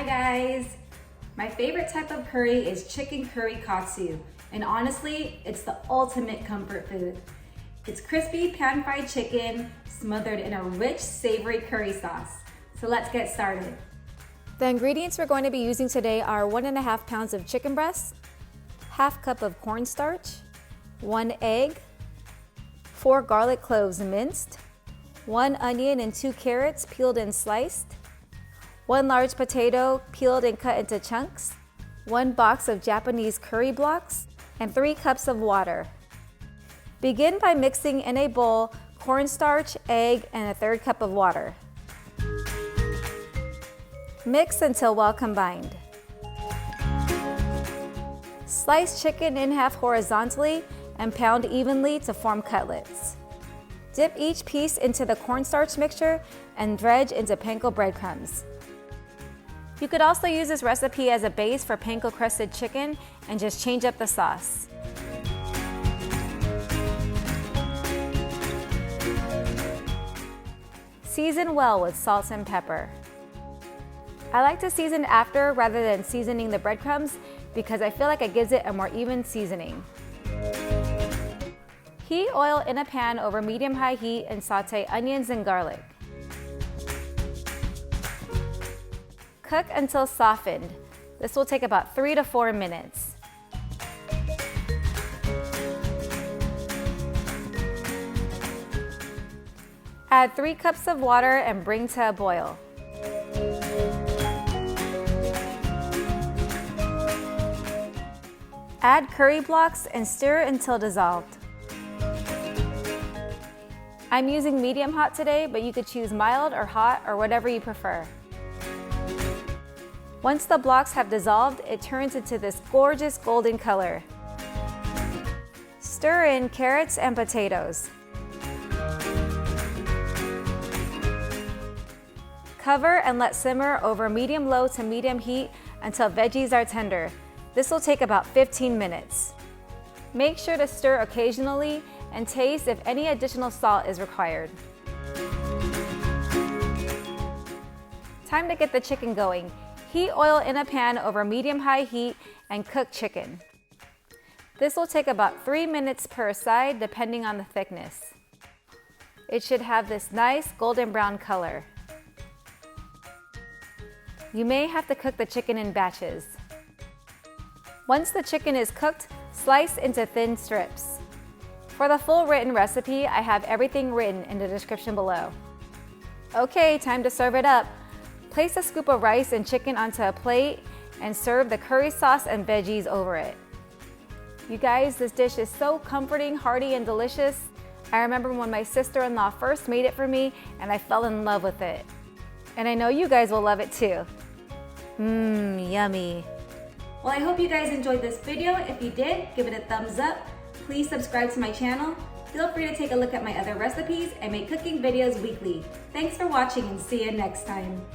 Hi guys! My favorite type of curry is chicken curry katsu, and honestly, it's the ultimate comfort food. It's crispy pan-fried chicken smothered in a rich savory curry sauce. So let's get started. The ingredients we're going to be using today are 1.5 pounds of chicken breast, ½ cup of cornstarch, 1 egg, 4 garlic cloves minced, 1 onion and 2 carrots peeled and sliced, 1 large potato peeled and cut into chunks, 1 box of Japanese curry blocks, and 3 cups of water. Begin by mixing in a bowl cornstarch, egg, and 1/3 cup of water. Mix until well combined. Slice chicken in half horizontally and pound evenly to form cutlets. Dip each piece into the cornstarch mixture and dredge into panko breadcrumbs. You could also use this recipe as a base for panko crusted chicken and just change up the sauce. Season well with salt and pepper. I like to season after rather than seasoning the breadcrumbs because I feel like it gives it a more even seasoning. Heat oil in a pan over medium-high heat and sauté onions and garlic. Cook until softened. This will take about 3 to 4 minutes. Add 3 cups of water and bring to a boil. Add curry blocks and stir until dissolved. I'm using medium hot today, but you could choose mild or hot or whatever you prefer. Once the blocks have dissolved, it turns into this gorgeous golden color. Stir in carrots and potatoes. Cover and let simmer over medium-low to medium heat until veggies are tender. This will take about 15 minutes. Make sure to stir occasionally and taste if any additional salt is required. Time to get the chicken going. Heat oil in a pan over medium-high heat and cook chicken. This will take about 3 minutes per side depending on the thickness. It should have this nice golden brown color. You may have to cook the chicken in batches. Once the chicken is cooked, slice into thin strips. For the full written recipe, I have everything written in the description below. Okay, time to serve it up. Place a scoop of rice and chicken onto a plate and serve the curry sauce and veggies over it. You guys, this dish is so comforting, hearty, and delicious. I remember when my sister-in-law first made it for me and I fell in love with it. And I know you guys will love it too. Yummy. Well, I hope you guys enjoyed this video. If you did, give it a thumbs up. Please subscribe to my channel. Feel free to take a look at my other recipes. I make cooking videos weekly. Thanks for watching and see you next time.